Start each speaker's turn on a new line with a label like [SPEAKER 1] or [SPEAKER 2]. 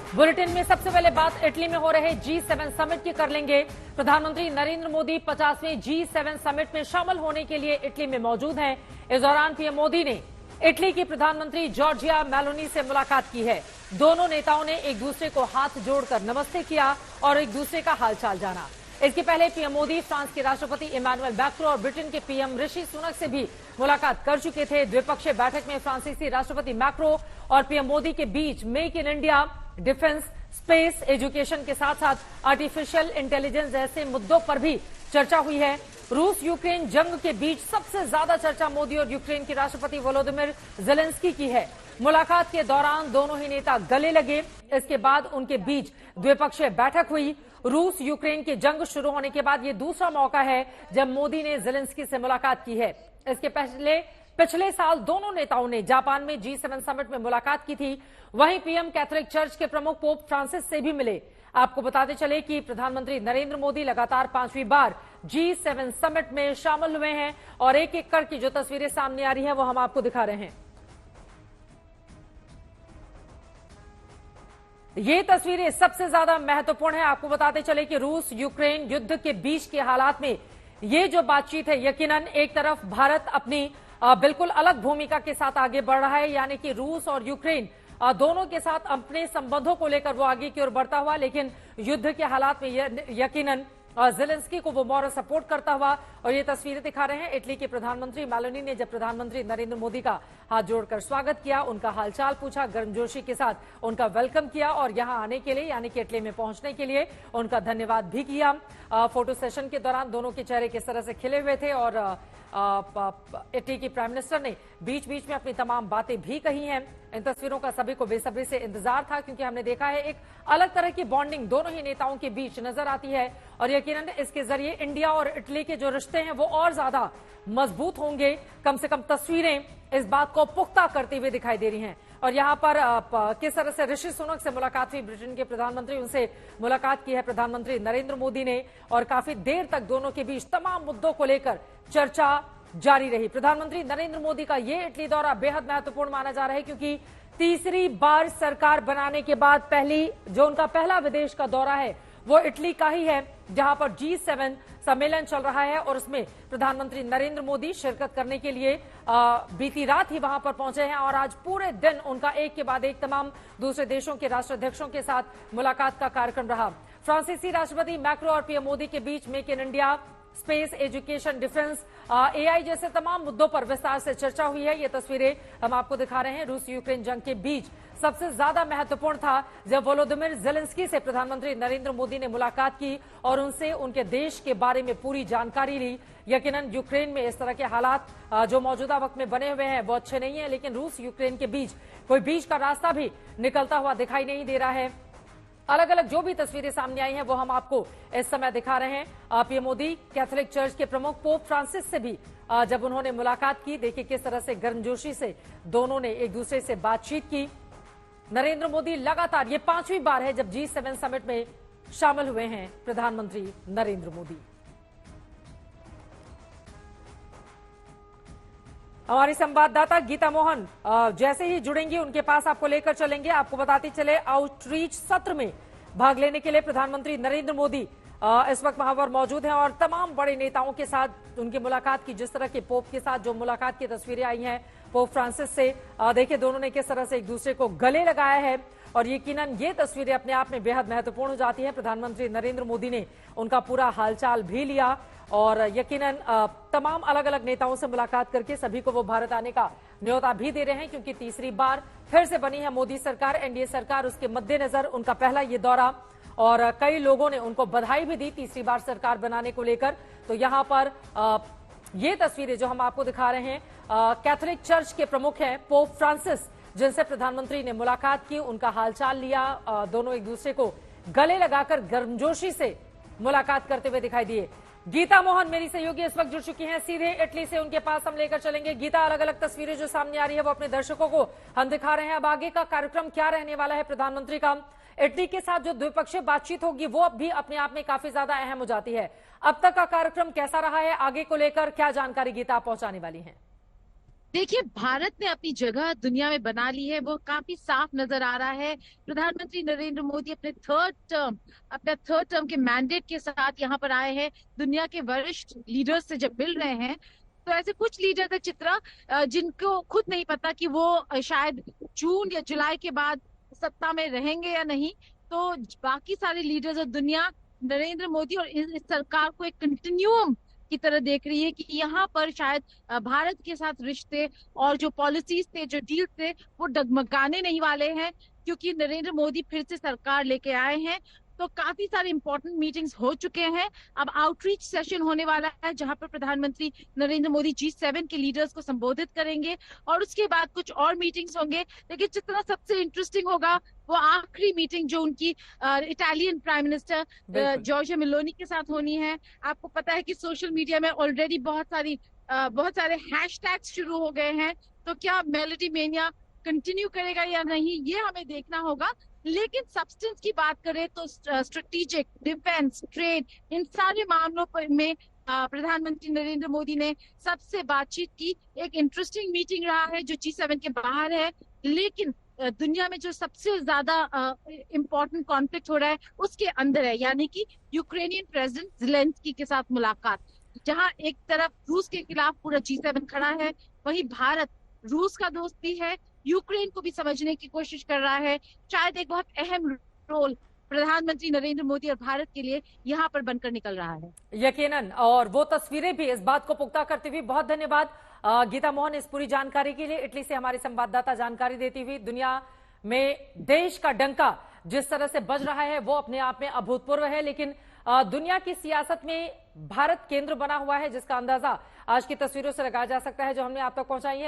[SPEAKER 1] Bulletin में सबसे पहले बात इटली में हो रहे G7 समिट की कर लेंगे। प्रधानमंत्री नरेंद्र मोदी 50वें G7 समिट में शामिल होने के लिए इटली में मौजूद हैं। इस दौरान पीएम मोदी ने इटली की प्रधानमंत्री जॉर्जिया मेलोनी से मुलाकात की है। दोनों नेताओं ने एक दूसरे को हाथ जोड़कर नमस्ते किया और एक दूसरे का हालचाल जाना। इसके पहले पीएम मोदी फ्रांस के राष्ट्रपति इमैनुअल मैक्रो और ब्रिटेन के पीएम ऋषि सुनक से भी मुलाकात कर चुके थे। द्विपक्षीय बैठक में फ्रांसीसी राष्ट्रपति मैक्रो और पीएम मोदी के बीच make in India, defence, space, education के साथ साथ आर्टिफिशियल इंटेलिजेंस जैसे मुद्दों पर भी चर्चा हुई है। रूस यूक्रेन जंग के बीच सबसे ज्यादा चर्चा मोदी और यूक्रेन के राष्ट्रपति वोलोदिमिर जेलेंस्की की है। मुलाकात के दौरान दोनों ही नेता गले लगे। इसके बाद उनके बीच द्विपक्षीय बैठक हुई। रूस यूक्रेन के जंग शुरू होने के बाद ये दूसरा मौका है जब मोदी ने जेलेंस्की से मुलाकात की है। इसके पहले पिछले साल दोनों नेताओं ने जापान में G7 समिट में मुलाकात की थी। वहीं पीएम कैथोलिक चर्च के प्रमुख पोप फ्रांसिस से भी मिले। आपको बताते चले कि प्रधानमंत्री नरेंद्र मोदी लगातार 5वीं बार G7 समिट में शामिल हुए हैं और एक एक करके जो तस्वीरें सामने आ रही हैं वो हम आपको दिखा रहे हैं। ये तस्वीरें सबसे ज्यादा महत्वपूर्ण है। आपको बताते चले कि रूस यूक्रेन युद्ध के बीच के हालात में ये जो बातचीत है, यकीनन एक तरफ भारत अपनी बिल्कुल अलग भूमिका के साथ आगे बढ़ रहा है, यानी कि रूस और यूक्रेन दोनों के साथ अपने संबंधों को लेकर वो आगे की ओर बढ़ता हुआ, लेकिन युद्ध के हालात में यकीनन जेलेंस्की को वो मॉरल सपोर्ट करता हुआ। और ये तस्वीरें दिखा रहे हैं इटली के प्रधानमंत्री मेलोनी ने जब प्रधानमंत्री नरेंद्र मोदी का हाथ जोड़कर स्वागत किया, उनका हालचाल पूछा, गर्मजोशी के साथ उनका वेलकम किया और यहां आने के लिए यानी कि इटली में पहुंचने के लिए उनका धन्यवाद भी किया। फोटो सेशन के दौरान दोनों के चेहरे किस तरह से खिले हुए थे और इटली की प्राइम मिनिस्टर ने बीच बीच में अपनी तमाम बातें भी कही हैं। इन तस्वीरों का सभी को बेसब्री से इंतजार था क्योंकि हमने देखा है एक अलग तरह की बॉन्डिंग दोनों ही नेताओं के बीच नजर आती है और यकीनन इसके जरिए इंडिया और इटली के जो रिश्ते हैं वो और ज्यादा मजबूत होंगे। कम से कम तस्वीरें इस बात को पुख्ता करते हुए दिखाई दे रही हैं। और यहां पर किस तरह से ऋषि सुनक से मुलाकात हुई, ब्रिटेन के प्रधानमंत्री, उनसे मुलाकात की है प्रधानमंत्री नरेंद्र मोदी ने और काफी देर तक दोनों के बीच तमाम मुद्दों को लेकर चर्चा जारी रही। प्रधानमंत्री नरेंद्र मोदी का ये इटली दौरा बेहद महत्वपूर्ण माना जा रहा है क्योंकि तीसरी बार सरकार बनाने के बाद उनका पहला विदेश का दौरा है वो इटली का ही है, जहां पर G7 सम्मेलन चल रहा है और उसमें प्रधानमंत्री नरेंद्र मोदी शिरकत करने के लिए बीती रात ही वहां पर पहुंचे हैं और आज पूरे दिन उनका एक के बाद एक तमाम दूसरे देशों के राष्ट्राध्यक्षों के साथ मुलाकात का कार्यक्रम रहा। फ्रांसीसी राष्ट्रपति मैक्रो और पीएम मोदी के बीच make in India, space, education, defence, AI जैसे तमाम मुद्दों पर विस्तार से चर्चा हुई है। ये तस्वीरें हम आपको दिखा रहे हैं। रूस यूक्रेन जंग के बीच सबसे ज्यादा महत्वपूर्ण था जब वोलोदिमिर जेलेंस्की से प्रधानमंत्री नरेंद्र मोदी ने मुलाकात की और उनसे उनके देश के बारे में पूरी जानकारी ली। यकीनन यूक्रेन में इस तरह के हालात जो मौजूदा वक्त में बने हुए हैं वो अच्छे नहीं है, लेकिन रूस यूक्रेन के बीच कोई बीच का रास्ता भी निकलता हुआ दिखाई नहीं दे रहा है। अलग अलग जो भी तस्वीरें सामने आई हैं वो हम आपको इस समय दिखा रहे हैं। पीएम मोदी कैथोलिक चर्च के प्रमुख पोप फ्रांसिस से भी जब उन्होंने मुलाकात की, देखिए किस तरह से गर्मजोशी से दोनों ने एक दूसरे से बातचीत की। नरेंद्र मोदी लगातार ये 5वीं बार है जब G7 समिट में शामिल हुए हैं प्रधानमंत्री नरेंद्र मोदी। हमारी संवाददाता गीता मोहन जैसे ही जुड़ेंगी उनके पास आपको लेकर चलेंगे। आपको बताते चले आउटरीच सत्र में भाग लेने के लिए प्रधानमंत्री नरेंद्र मोदी इस वक्त वहां पर मौजूद हैं और तमाम बड़े नेताओं के साथ उनकी मुलाकात की। जिस तरह के पोप के साथ जो मुलाकात की तस्वीरें आई हैं पोप फ्रांसिस से, देखिए दोनों ने किस तरह से एक दूसरे को गले लगाया है और यकीनन ये तस्वीरें अपने आप में बेहद महत्वपूर्ण हो जाती हैं। प्रधानमंत्री नरेंद्र मोदी ने उनका पूरा हालचाल भी लिया और यकीनन तमाम अलग अलग नेताओं से मुलाकात करके सभी को वो भारत आने का न्योता भी दे रहे हैं क्योंकि तीसरी बार फिर से बनी है मोदी सरकार, एनडीए सरकार। उसके मद्देनजर उनका पहला ये दौरा और कई लोगों ने उनको बधाई भी दी तीसरी बार सरकार बनाने को लेकर। तो यहां पर ये तस्वीरें जो हम आपको दिखा रहे हैं कैथोलिक चर्च के प्रमुख हैं पोप फ्रांसिस, जिनसे प्रधानमंत्री ने मुलाकात की, उनका हालचाल लिया। दोनों एक दूसरे को गले लगाकर गर्मजोशी से मुलाकात करते हुए दिखाई दिए। गीता मोहन मेरी सहयोगी इस वक्त जुड़ चुकी हैं सीधे इटली से, उनके पास हम लेकर चलेंगे। गीता, अलग अलग तस्वीरें जो सामने आ रही है वो अपने दर्शकों को हम दिखा रहे हैं। अब आगे का कार्यक्रम क्या रहने वाला है प्रधानमंत्री का? इटली के साथ जो द्विपक्षीय बातचीत होगी वो अब भी अपने आप में काफी ज्यादा अहम हो जाती है। अब तक का कार्यक्रम कैसा रहा है, आगे को लेकर क्या जानकारी गीता आप पहुंचाने वाली हैं?
[SPEAKER 2] देखिए, भारत ने अपनी जगह दुनिया में बना ली है, वो काफी साफ नजर आ रहा है। प्रधानमंत्री नरेंद्र मोदी अपने थर्ड टर्म के मैंडेट के साथ यहाँ पर आए हैं। दुनिया के वरिष्ठ लीडर्स से जब मिल रहे हैं, तो ऐसे कुछ लीडर है चित्रा, जिनको खुद नहीं पता कि वो शायद जून या जुलाई के बाद सत्ता में रहेंगे या नहीं। तो बाकी सारे लीडर्स और दुनिया नरेंद्र मोदी और इस सरकार को एक कंटिन्यूम की तरह देख रही है कि यहाँ पर शायद भारत के साथ रिश्ते और जो पॉलिसीज थे, जो डील थे, वो डगमगाने नहीं वाले हैं, क्योंकि नरेंद्र मोदी फिर से सरकार लेके आए हैं। तो काफी सारे इंपॉर्टेंट मीटिंग्स हो चुके हैं। अब आउटरीच सेशन होने वाला है, जहां पर प्रधानमंत्री नरेंद्र मोदी G7 के लीडर्स को संबोधित करेंगे, और उसके बाद कुछ और मीटिंग्स होंगे। लेकिन जितना सबसे इंटरेस्टिंग होगा, वो आखिरी मीटिंग जो उनकी इटालियन प्राइम मिनिस्टर
[SPEAKER 1] बिल्कुल।
[SPEAKER 2] जॉर्जिया मेलोनी के साथ होनी है। आपको पता है कि सोशल मीडिया में ऑलरेडी बहुत सारे हैशटैग्स शुरू हो गए हैं। तो क्या मेलोडी मेनिया कंटिन्यू करेगा या नहीं, ये हमें देखना होगा। लेकिन सब्सटेंस की बात करें तो स्ट्रेटेजिक, डिफेंस, ट्रेड, इन सारे मामलों पर में प्रधानमंत्री नरेंद्र मोदी ने सबसे बातचीत की। एक इंटरेस्टिंग मीटिंग रहा है जो G7 के बाहर है। लेकिन दुनिया में जो सबसे ज्यादा इम्पोर्टेंट कॉन्फ्लिक्ट हो रहा है, उसके अंदर है, यानी कि यूक्रेनियन प्रेसिडेंट ज़ेलेंस्की के साथ मुलाकात। जहां एक तरफ रूस के खिलाफ पूरा G7 खड़ा है, वहीं भारत रूस का दोस्त भी है, यूक्रेन को भी समझने की कोशिश कर रहा है। शायद एक बहुत अहम रोल प्रधानमंत्री नरेंद्र मोदी और भारत के लिए यहाँ पर बनकर निकल रहा है।
[SPEAKER 1] यकीनन, और वो तस्वीरें भी इस बात को पुख्ता करती हुई। बहुत धन्यवाद गीता मोहन इस पूरी जानकारी के लिए। इटली से हमारे संवाददाता जानकारी देती हुई। दुनिया में देश का डंका जिस तरह से बज रहा है वो अपने आप में अभूतपूर्व है, लेकिन दुनिया की सियासत में भारत केंद्र बना हुआ है, जिसका अंदाजा आज की तस्वीरों से लगाया जा सकता है जो हमने आप तक पहुंचाई है।